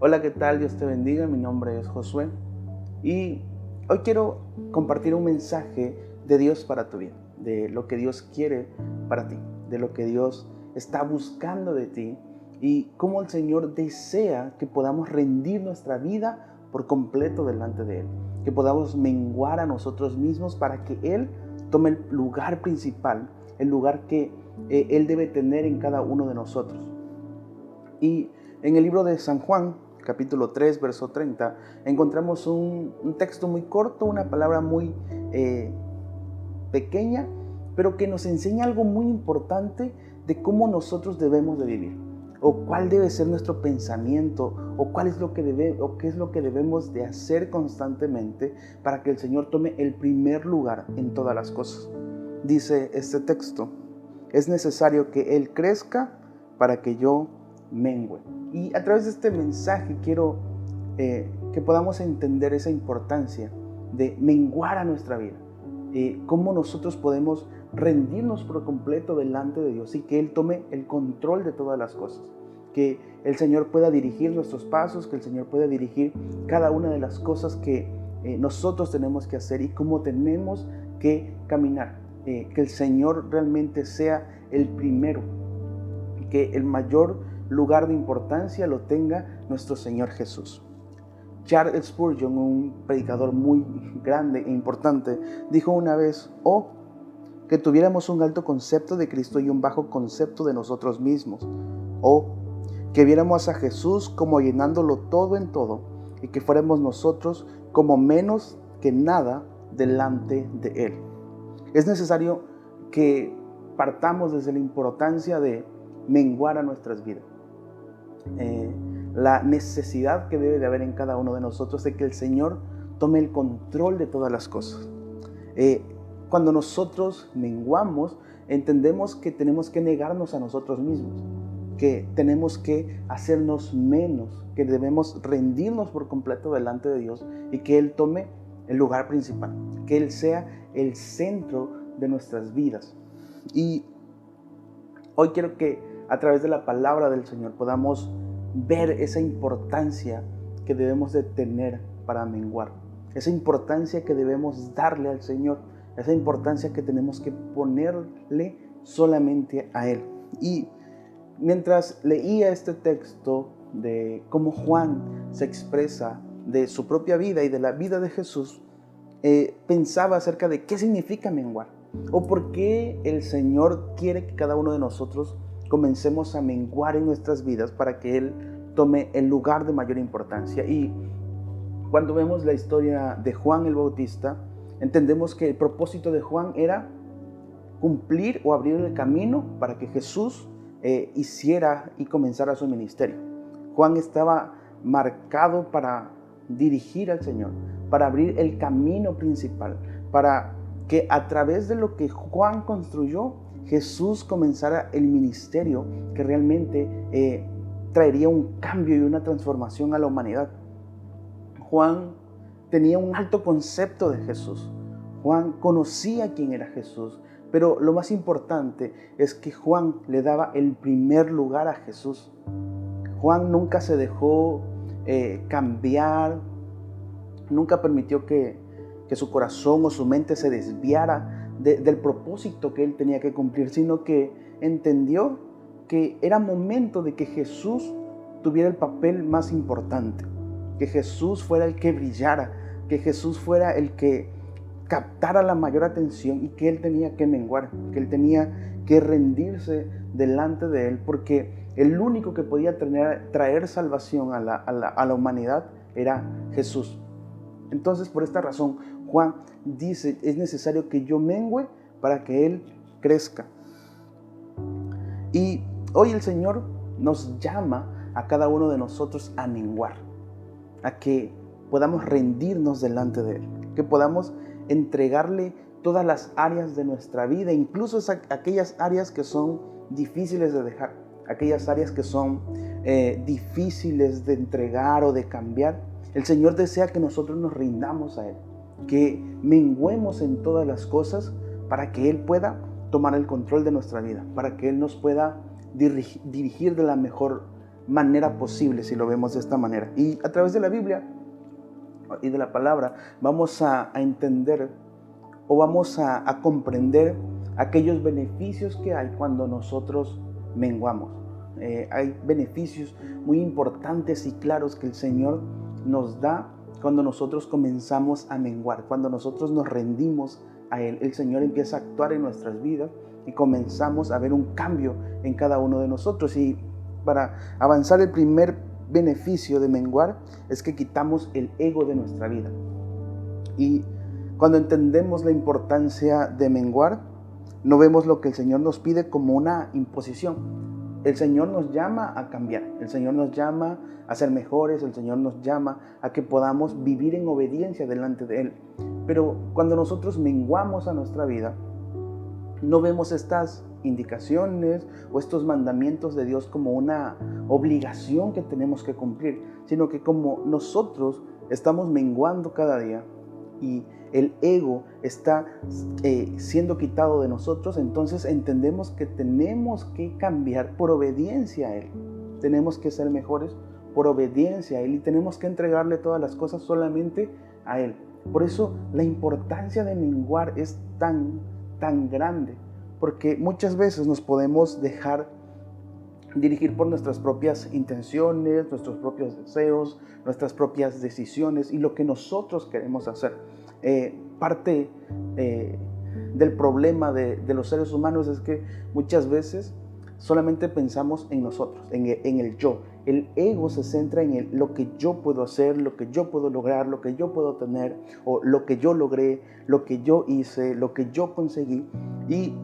Hola, ¿qué tal? Dios te bendiga. Mi nombre es Josué y hoy quiero compartir un mensaje de Dios para tu vida, de lo que Dios quiere para ti, de lo que Dios está buscando de ti y cómo el Señor desea que podamos rendir nuestra vida por completo delante de Él, que podamos menguar a nosotros mismos para que Él tome el lugar principal, el lugar que Él debe tener en cada uno de nosotros. Y en el libro de San Juan, capítulo 3, verso 30, encontramos un texto muy corto, una palabra muy pequeña, pero que nos enseña algo muy importante de cómo nosotros debemos de vivir, o cuál debe ser nuestro pensamiento, o qué es lo que debemos de hacer constantemente para que el Señor tome el primer lugar en todas las cosas. Dice este texto: es necesario que Él crezca para que yo mengue. Y a través de este mensaje quiero que podamos entender esa importancia de menguar a nuestra vida, cómo nosotros podemos rendirnos por completo delante de Dios y que Él tome el control de todas las cosas, que el Señor pueda dirigir nuestros pasos, que el Señor pueda dirigir cada una de las cosas que nosotros tenemos que hacer y cómo tenemos que caminar, que el Señor realmente sea el primero, que el mayor lugar de importancia lo tenga nuestro Señor Jesús. Charles Spurgeon, un predicador muy grande e importante, dijo una vez: oh, que tuviéramos un alto concepto de Cristo y un bajo concepto de nosotros mismos. Oh, que viéramos a Jesús como llenándolo todo en todo y que fuéramos nosotros como menos que nada delante de Él. Es necesario que partamos desde la importancia de menguar a nuestras vidas. La necesidad que debe de haber en cada uno de nosotros de que el Señor tome el control de todas las cosas. Cuando nosotros menguamos, entendemos que tenemos que negarnos a nosotros mismos, que tenemos que hacernos menos, que debemos rendirnos por completo delante de Dios y que Él tome el lugar principal, que Él sea el centro de nuestras vidas. Y hoy quiero que a través de la palabra del Señor podamos ver esa importancia que debemos de tener para menguar, esa importancia que debemos darle al Señor, esa importancia que tenemos que ponerle solamente a Él. Y mientras leía este texto de cómo Juan se expresa de su propia vida y de la vida de Jesús, pensaba acerca de qué significa menguar, o por qué el Señor quiere que cada uno de nosotros comencemos a menguar en nuestras vidas para que Él tome el lugar de mayor importancia. Y cuando vemos la historia de Juan el Bautista, entendemos que el propósito de Juan era cumplir o abrir el camino para que Jesús hiciera y comenzara su ministerio. Juan estaba marcado para dirigir al Señor, para abrir el camino principal, para que a través de lo que Juan construyó, Jesús comenzara el ministerio que realmente traería un cambio y una transformación a la humanidad. Juan tenía un alto concepto de Jesús. Juan conocía quién era Jesús, pero lo más importante es que Juan le daba el primer lugar a Jesús. Juan nunca se dejó cambiar, nunca permitió que su corazón o su mente se desviara del propósito que él tenía que cumplir, sino que entendió que era momento de que Jesús tuviera el papel más importante, que Jesús fuera el que brillara, que Jesús fuera el que captara la mayor atención y que él tenía que menguar, que él tenía que rendirse delante de él, porque el único que podía traer salvación a la humanidad era Jesús. Entonces, por esta razón, Juan dice: es necesario que yo mengüe para que Él crezca. Y hoy el Señor nos llama a cada uno de nosotros a menguar, a que podamos rendirnos delante de Él, que podamos entregarle todas las áreas de nuestra vida, incluso aquellas áreas que son difíciles de dejar, aquellas áreas que son difíciles de entregar o de cambiar. El Señor desea que nosotros nos rindamos a Él, que menguemos en todas las cosas para que Él pueda tomar el control de nuestra vida, para que Él nos pueda dirigir de la mejor manera posible si lo vemos de esta manera. Y a través de la Biblia y de la palabra vamos a entender o vamos a comprender aquellos beneficios que hay cuando nosotros menguamos. Hay beneficios muy importantes y claros que el Señor nos da cuando nosotros comenzamos a menguar, cuando nosotros nos rendimos a Él. El Señor empieza a actuar en nuestras vidas y comenzamos a ver un cambio en cada uno de nosotros. Y para avanzar, el primer beneficio de menguar es que quitamos el ego de nuestra vida. Y cuando entendemos la importancia de menguar, no vemos lo que el Señor nos pide como una imposición. El Señor nos llama a cambiar, el Señor nos llama a ser mejores, el Señor nos llama a que podamos vivir en obediencia delante de Él. Pero cuando nosotros menguamos a nuestra vida, no vemos estas indicaciones o estos mandamientos de Dios como una obligación que tenemos que cumplir, sino que como nosotros estamos menguando cada día y el ego está siendo quitado de nosotros, entonces entendemos que tenemos que cambiar por obediencia a Él. Tenemos que ser mejores por obediencia a Él y tenemos que entregarle todas las cosas solamente a Él. Por eso la importancia de menguar es tan grande, porque muchas veces nos podemos dejar dirigir por nuestras propias intenciones, nuestros propios deseos, nuestras propias decisiones y lo que nosotros queremos hacer. Parte del problema de los seres humanos es que muchas veces solamente pensamos en nosotros, en el yo. El ego se centra en lo que yo puedo hacer, lo que yo puedo lograr, lo que yo puedo tener, o lo que yo logré, lo que yo hice, lo que yo conseguí. Y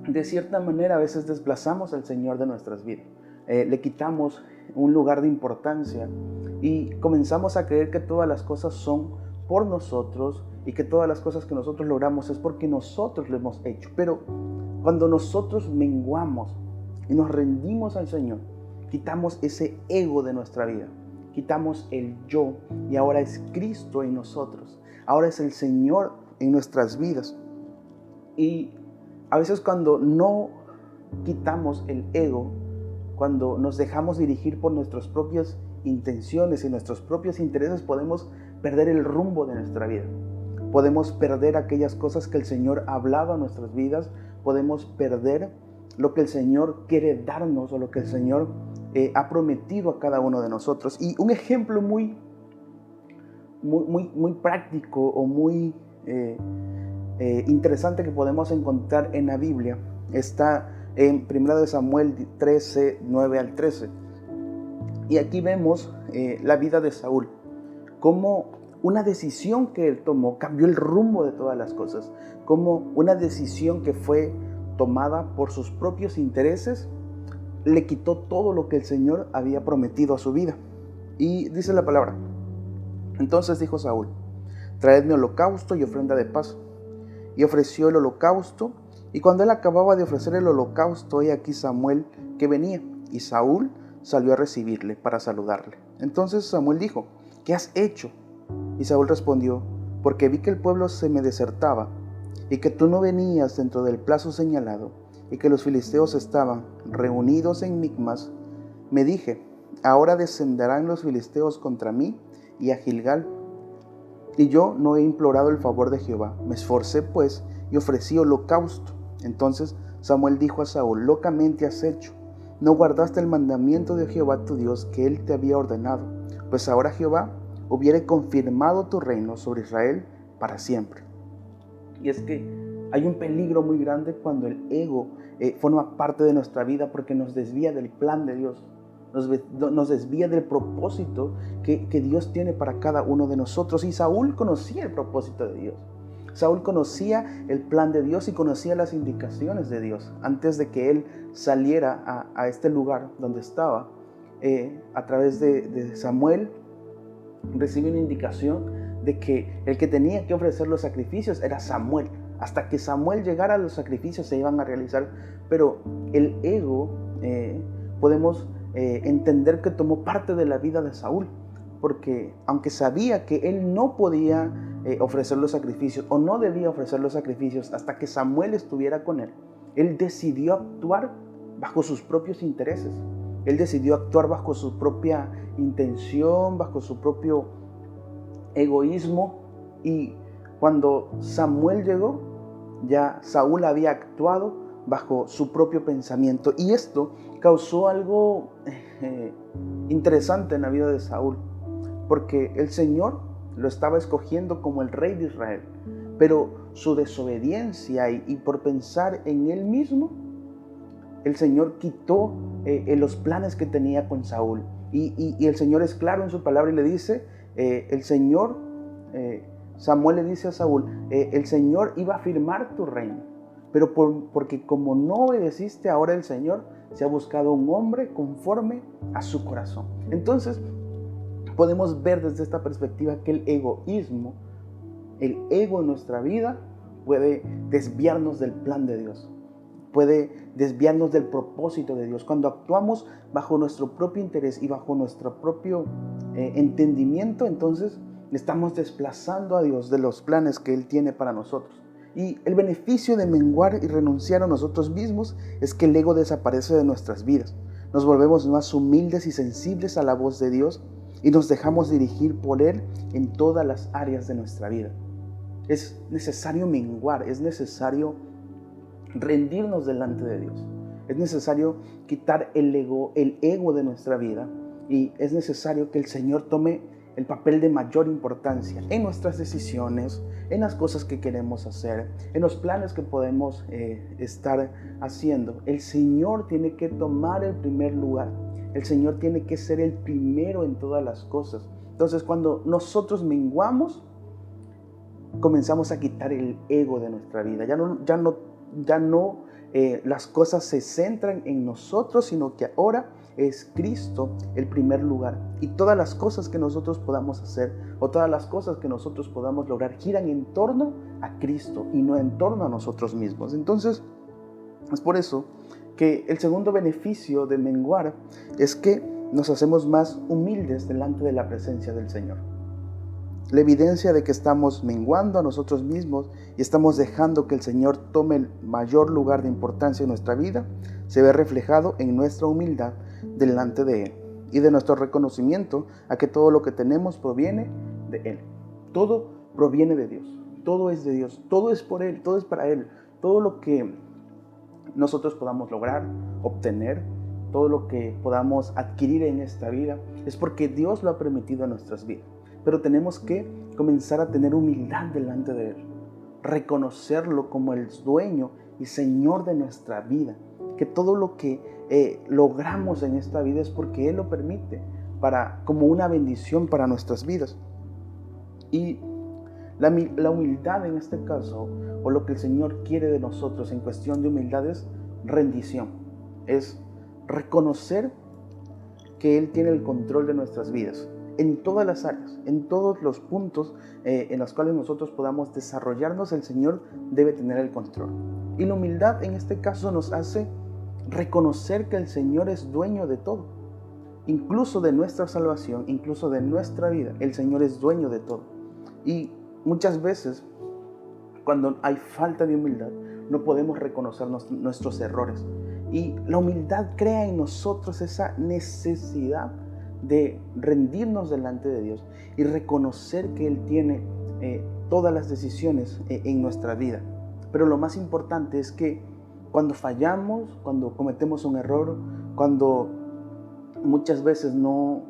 de cierta manera a veces desplazamos al Señor de nuestras vidas. Le quitamos un lugar de importancia y comenzamos a creer que todas las cosas son por nosotros y que todas las cosas que nosotros logramos es porque nosotros lo hemos hecho. Pero cuando nosotros menguamos y nos rendimos al Señor, quitamos ese ego de nuestra vida, quitamos el yo y ahora es Cristo en nosotros, ahora es el Señor en nuestras vidas. Y a veces cuando no quitamos el ego, cuando nos dejamos dirigir por nuestras propias intenciones y nuestros propios intereses, podemos perder el rumbo de nuestra vida. Podemos perder aquellas cosas que el Señor ha hablado a nuestras vidas. Podemos perder lo que el Señor quiere darnos o lo que el Señor ha prometido a cada uno de nosotros. Y un ejemplo muy práctico o muy interesante que podemos encontrar en la Biblia está en 1 Samuel 13, 9 al 13. Y aquí vemos la vida de Saúl, cómo una decisión que él tomó cambió el rumbo de todas las cosas, como una decisión que fue tomada por sus propios intereses le quitó todo lo que el Señor había prometido a su vida. Y dice la palabra: entonces dijo Saúl: traedme holocausto y ofrenda de paz. Y ofreció el holocausto, y cuando él acababa de ofrecer el holocausto, he aquí Samuel que venía, y Saúl salió a recibirle para saludarle. Entonces Samuel dijo: ¿qué has hecho? Y Saúl respondió: porque vi que el pueblo se me desertaba, y que tú no venías dentro del plazo señalado, y que los filisteos estaban reunidos en Micmas. Me dije: ahora descenderán los filisteos contra mí y a Gilgal. Y yo no he implorado el favor de Jehová. Me esforcé pues y ofrecí holocausto. Entonces Samuel dijo a Saúl: locamente has hecho. No guardaste el mandamiento de Jehová tu Dios que él te había ordenado. Pues ahora Jehová hubiere confirmado tu reino sobre Israel para siempre. Y es que hay un peligro muy grande cuando el ego forma parte de nuestra vida, porque nos desvía del plan de Dios, nos desvía del propósito que Dios tiene para cada uno de nosotros. Y Saúl conocía el propósito de Dios. Saúl conocía el plan de Dios y conocía las indicaciones de Dios. Antes de que él saliera a este lugar donde estaba, a través de Samuel, recibe una indicación de que el que tenía que ofrecer los sacrificios era Samuel. Hasta que Samuel llegara, los sacrificios se iban a realizar. Pero el ego, podemos entender que tomó parte de la vida de Saúl, porque aunque sabía que él no podía ofrecer los sacrificios o no debía ofrecer los sacrificios hasta que Samuel estuviera con él decidió actuar bajo sus propios intereses. Él decidió actuar bajo su propia intención, bajo su propio egoísmo, y cuando Samuel llegó, ya Saúl había actuado bajo su propio pensamiento, y esto causó algo interesante en la vida de Saúl, porque el Señor lo estaba escogiendo como el rey de Israel, pero su desobediencia y por pensar en él mismo, el Señor quitó los planes que tenía con Saúl. Y el Señor es claro en su palabra y le dice, Samuel le dice a Saúl, el Señor iba a firmar tu reino, pero porque como no obedeciste, ahora el Señor se ha buscado un hombre conforme a su corazón. Entonces, podemos ver desde esta perspectiva que el egoísmo, el ego en nuestra vida, puede desviarnos del plan de Dios, puede desviarnos del propósito de Dios. Cuando actuamos bajo nuestro propio interés y bajo nuestro propio entendimiento, entonces estamos desplazando a Dios de los planes que Él tiene para nosotros. Y el beneficio de menguar y renunciar a nosotros mismos es que el ego desaparece de nuestras vidas. Nos volvemos más humildes y sensibles a la voz de Dios y nos dejamos dirigir por Él en todas las áreas de nuestra vida. Es necesario menguar, es necesario rendirnos delante de Dios. Es necesario quitar el ego de nuestra vida, y es necesario que el Señor tome el papel de mayor importancia en nuestras decisiones, en las cosas que queremos hacer, en los planes que podemos estar haciendo. El Señor tiene que tomar el primer lugar. El Señor tiene que ser el primero en todas las cosas. Entonces, cuando nosotros menguamos, comenzamos a quitar el ego de nuestra vida. Ya no las cosas se centran en nosotros, sino que ahora es Cristo el primer lugar. Y todas las cosas que nosotros podamos hacer o todas las cosas que nosotros podamos lograr giran en torno a Cristo y no en torno a nosotros mismos. Entonces, es por eso que el segundo beneficio de menguar es que nos hacemos más humildes delante de la presencia del Señor. La evidencia de que estamos menguando a nosotros mismos y estamos dejando que el Señor tome el mayor lugar de importancia en nuestra vida se ve reflejado en nuestra humildad delante de Él y de nuestro reconocimiento a que todo lo que tenemos proviene de Él. Todo proviene de Dios, todo es de Dios, todo es por Él, todo es para Él. Todo lo que nosotros podamos lograr, obtener, todo lo que podamos adquirir en esta vida es porque Dios lo ha permitido en nuestras vidas. Pero tenemos que comenzar a tener humildad delante de Él, reconocerlo como el dueño y Señor de nuestra vida, que todo lo que logramos en esta vida es porque Él lo permite, como una bendición para nuestras vidas. Y la humildad en este caso, o lo que el Señor quiere de nosotros en cuestión de humildad, es rendición, es reconocer que Él tiene el control de nuestras vidas, en todas las áreas, en todos los puntos en los cuales nosotros podamos desarrollarnos. El Señor debe tener el control. Y la humildad en este caso nos hace reconocer que el Señor es dueño de todo, incluso de nuestra salvación, incluso de nuestra vida. El Señor es dueño de todo. Y muchas veces, cuando hay falta de humildad, no podemos reconocer nuestros errores. Y la humildad crea en nosotros esa necesidad de rendirnos delante de Dios y reconocer que Él tiene todas las decisiones en nuestra vida. Pero lo más importante es que cuando fallamos, cuando cometemos un error, cuando muchas veces no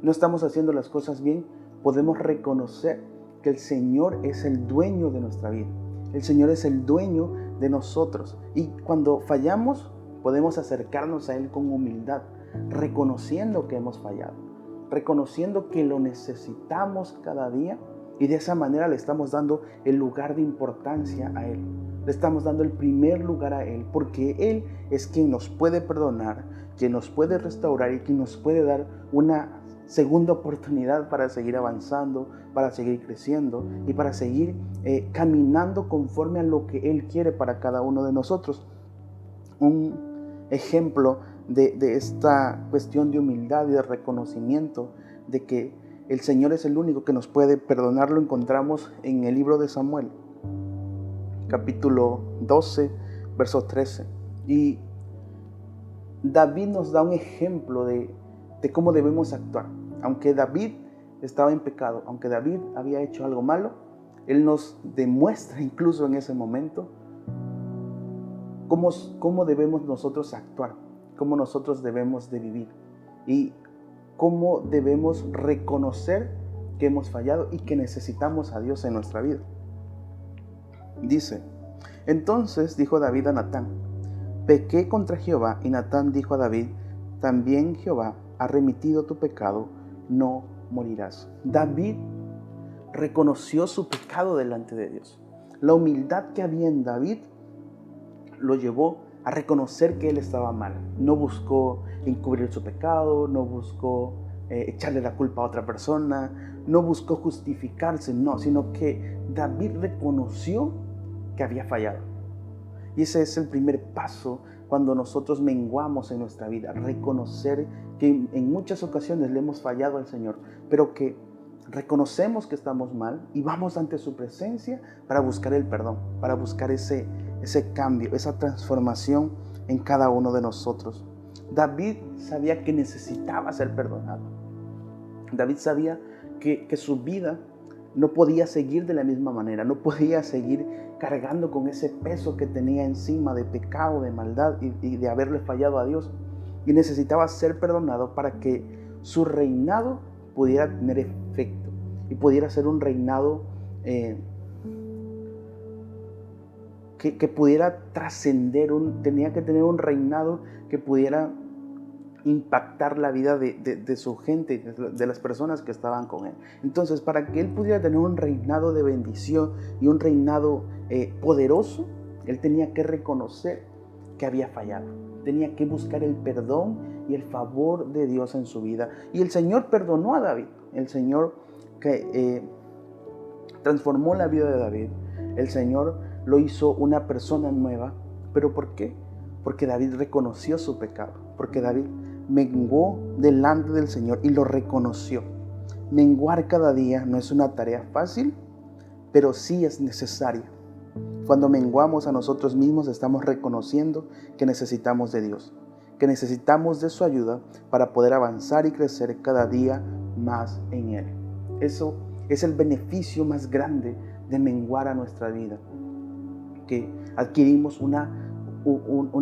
estamos haciendo las cosas bien, podemos reconocer que el Señor es el dueño de nuestra vida. El Señor es el dueño de nosotros. Y cuando fallamos, podemos acercarnos a Él con humildad, reconociendo que hemos fallado, reconociendo que lo necesitamos cada día, y de esa manera le estamos dando el lugar de importancia a Él. Le estamos dando el primer lugar a Él, porque Él es quien nos puede perdonar, quien nos puede restaurar y quien nos puede dar una segunda oportunidad para seguir avanzando, para seguir creciendo y para seguir caminando conforme a lo que Él quiere para cada uno de nosotros. Un ejemplo de esta cuestión de humildad y de reconocimiento de que el Señor es el único que nos puede perdonar lo encontramos en el libro de Samuel, capítulo 12, verso 13. Y David nos da un ejemplo de cómo debemos actuar. Aunque David estaba en pecado, aunque David había hecho algo malo, él nos demuestra incluso en ese momento cómo debemos nosotros actuar, cómo nosotros debemos de vivir y cómo debemos reconocer que hemos fallado y que necesitamos a Dios en nuestra vida. Dice: entonces dijo David a Natán: pequé contra Jehová. Y Natán dijo a David: también Jehová ha remitido tu pecado, no morirás. David reconoció su pecado delante de Dios. La humildad que había en David lo llevó a reconocer que él estaba mal. No buscó encubrir su pecado, no buscó echarle la culpa a otra persona, no buscó justificarse, no, sino que David reconoció que había fallado. Y ese es el primer paso cuando nosotros menguamos en nuestra vida, reconocer que en muchas ocasiones le hemos fallado al Señor, pero que reconocemos que estamos mal y vamos ante su presencia para buscar el perdón, para buscar ese cambio, esa transformación en cada uno de nosotros. David sabía que necesitaba ser perdonado. David sabía que su vida no podía seguir de la misma manera, no podía seguir cargando con ese peso que tenía encima de pecado, de maldad y de haberle fallado a Dios. Y necesitaba ser perdonado para que su reinado pudiera tener efecto y pudiera ser un reinado que pudiera trascender, tenía que tener un reinado que pudiera impactar la vida de su gente, de las personas que estaban con él. Entonces, para que él pudiera tener un reinado de bendición y un reinado poderoso, él tenía que reconocer que había fallado. Tenía que buscar el perdón y el favor de Dios en su vida. Y el Señor perdonó a David. El Señor que transformó la vida de David. El Señor lo hizo una persona nueva. ¿Pero por qué? Porque David reconoció su pecado. Porque David menguó delante del Señor y lo reconoció. Menguar cada día no es una tarea fácil, pero sí es necesaria. Cuando menguamos a nosotros mismos, estamos reconociendo que necesitamos de Dios, que necesitamos de su ayuda para poder avanzar y crecer cada día más en Él. Eso es el beneficio más grande de menguar a nuestra vida, que adquirimos una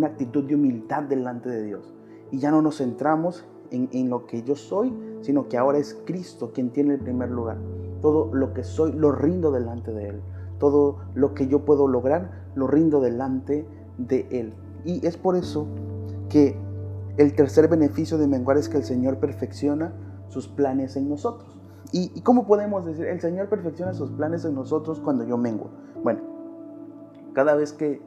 actitud de humildad delante de Dios. Y ya no nos centramos en lo que yo soy, sino que ahora es Cristo quien tiene el primer lugar. Todo lo que soy lo rindo delante de Él. Todo lo que yo puedo lograr lo rindo delante de Él. Y es por eso que el tercer beneficio de menguar es que el Señor perfecciona sus planes en nosotros. ¿Y cómo podemos decir? El Señor perfecciona sus planes en nosotros cuando yo menguo. Bueno, cada vez que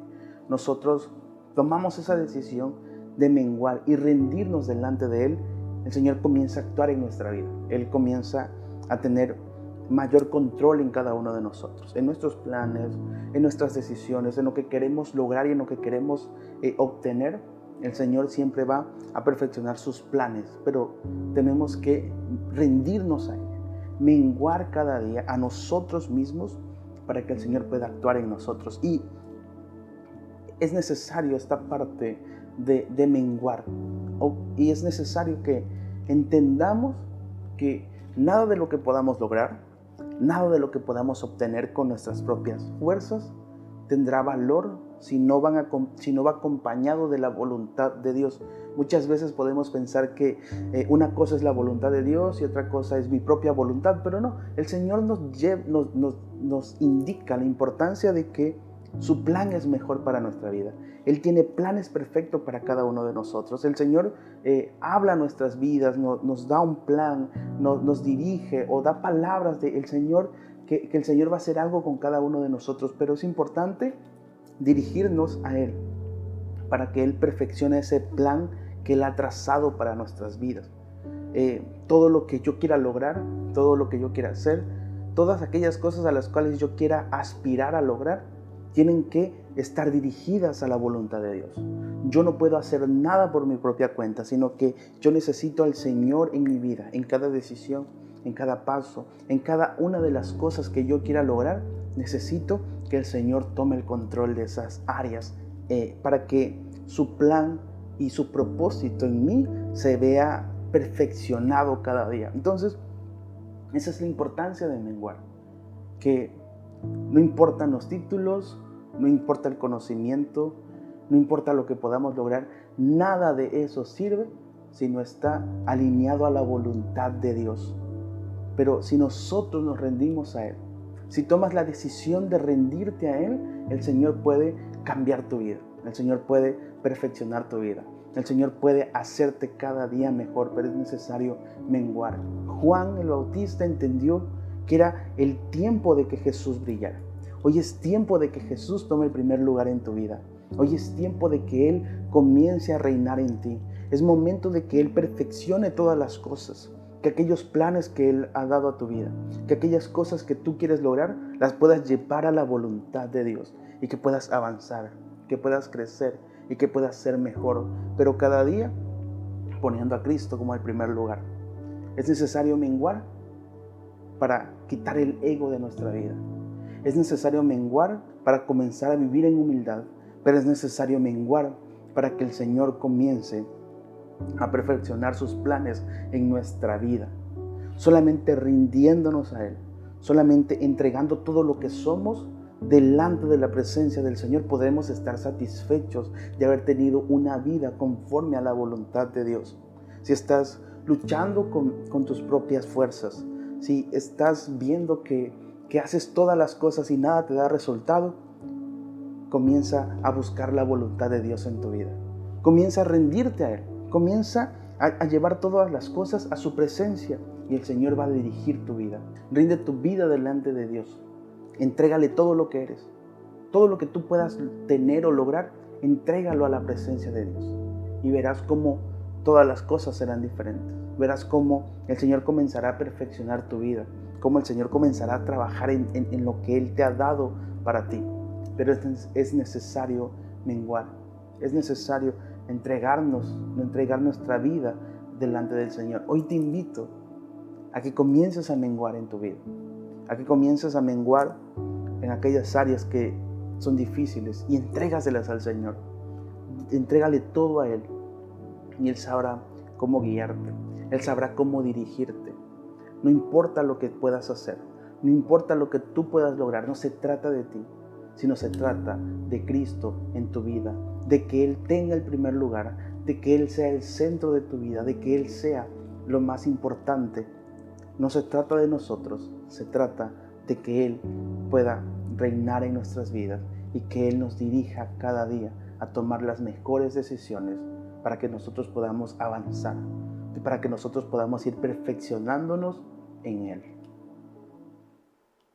nosotros tomamos esa decisión de menguar y rendirnos delante de Él, el Señor comienza a actuar en nuestra vida. Él comienza a tener mayor control en cada uno de nosotros, en nuestros planes, en nuestras decisiones, en lo que queremos lograr y en lo que queremos obtener. El Señor siempre va a perfeccionar sus planes, pero tenemos que rendirnos a Él, menguar cada día a nosotros mismos para que el Señor pueda actuar en nosotros. Y es necesario esta parte de menguar, y es necesario que entendamos que nada de lo que podamos lograr, nada de lo que podamos obtener con nuestras propias fuerzas tendrá valor si no va acompañado de la voluntad de Dios. Muchas veces podemos pensar que una cosa es la voluntad de Dios y otra cosa es mi propia voluntad, pero no, el Señor nos indica la importancia de que su plan es mejor para nuestra vida. Él tiene planes perfectos para cada uno de nosotros. El Señor habla a nuestras vidas, nos da un plan, nos dirige o da palabras del Señor, que el Señor va a hacer algo con cada uno de nosotros. Pero es importante dirigirnos a Él para que Él perfeccione ese plan que Él ha trazado para nuestras vidas. Todo lo que yo quiera lograr, todo lo que yo quiera hacer, todas aquellas cosas a las cuales yo quiera aspirar a lograr, tienen que estar dirigidas a la voluntad de Dios. Yo no puedo hacer nada por mi propia cuenta, sino que yo necesito al Señor en mi vida, en cada decisión, en cada paso, en cada una de las cosas que yo quiera lograr. Necesito que el Señor tome el control de esas áreas para que su plan y su propósito en mí se vea perfeccionado cada día. Entonces, esa es la importancia de menguar, que no importan los títulos, no importa el conocimiento, no importa lo que podamos lograr, nada de eso sirve si no está alineado a la voluntad de Dios. Pero si nosotros nos rendimos a Él, si tomas la decisión de rendirte a Él, el Señor puede cambiar tu vida, el Señor puede perfeccionar tu vida, el Señor puede hacerte cada día mejor, pero es necesario menguar. Juan el Bautista entendió que era el tiempo de que Jesús brillara. Hoy es tiempo de que Jesús tome el primer lugar en tu vida. Hoy es tiempo de que Él comience a reinar en ti. Es momento de que Él perfeccione todas las cosas, que aquellos planes que Él ha dado a tu vida, que aquellas cosas que tú quieres lograr, las puedas llevar a la voluntad de Dios y que puedas avanzar, que puedas crecer y que puedas ser mejor, pero cada día poniendo a Cristo como el primer lugar. Es necesario menguar para quitar el ego de nuestra vida. Es necesario menguar para comenzar a vivir en humildad, pero es necesario menguar para que el Señor comience a perfeccionar sus planes en nuestra vida. Solamente rindiéndonos a Él, solamente entregando todo lo que somos delante de la presencia del Señor, podremos estar satisfechos de haber tenido una vida conforme a la voluntad de Dios. Si estás luchando con tus propias fuerzas, si estás viendo que haces todas las cosas y nada te da resultado, comienza a buscar la voluntad de Dios en tu vida. Comienza a rendirte a Él. Comienza a llevar todas las cosas a su presencia y el Señor va a dirigir tu vida. Rinde tu vida delante de Dios. Entrégale todo lo que eres. Todo lo que tú puedas tener o lograr, entrégalo a la presencia de Dios. Y verás cómo todas las cosas serán diferentes. Verás cómo el Señor comenzará a perfeccionar tu vida. Cómo el Señor comenzará a trabajar en lo que Él te ha dado para ti. Pero es necesario menguar. Es necesario entregar nuestra vida delante del Señor. Hoy te invito a que comiences a menguar en tu vida, a que comiences a menguar en aquellas áreas que son difíciles y entrégaselas al Señor. Entrégale todo a Él y Él sabrá cómo guiarte, Él sabrá cómo dirigirte. No importa lo que puedas hacer, no importa lo que tú puedas lograr, no se trata de ti, sino se trata de Cristo en tu vida, de que Él tenga el primer lugar, de que Él sea el centro de tu vida, de que Él sea lo más importante. No se trata de nosotros, se trata de que Él pueda reinar en nuestras vidas y que Él nos dirija cada día a tomar las mejores decisiones para que nosotros podamos avanzar, para que nosotros podamos ir perfeccionándonos en Él.